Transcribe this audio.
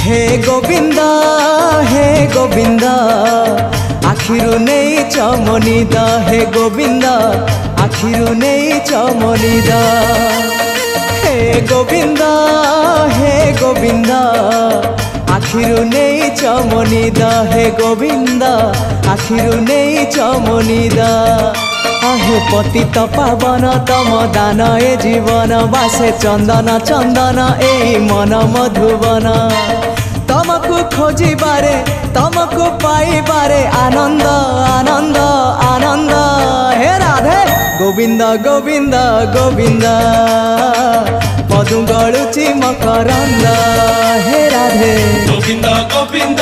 हे गोविंद आखिरु नहीं चमनिद हे गोविंद आखिरु नहीं चमनिद हे गोविंद आखिरु नहीं चमनिद हे गोविंद आखिरु नहीं चमनिद हे पतित पावन तम दान ए जीवन बासे चंदन चंदन ए मन मधुबन तमको खोजिबारे तमको पाइबारे आनंद आनंद आनंद हे राधे गोविंद गोविंद गोविंद मधु गलुची मकरंद हे राधे गोविंद गोविंद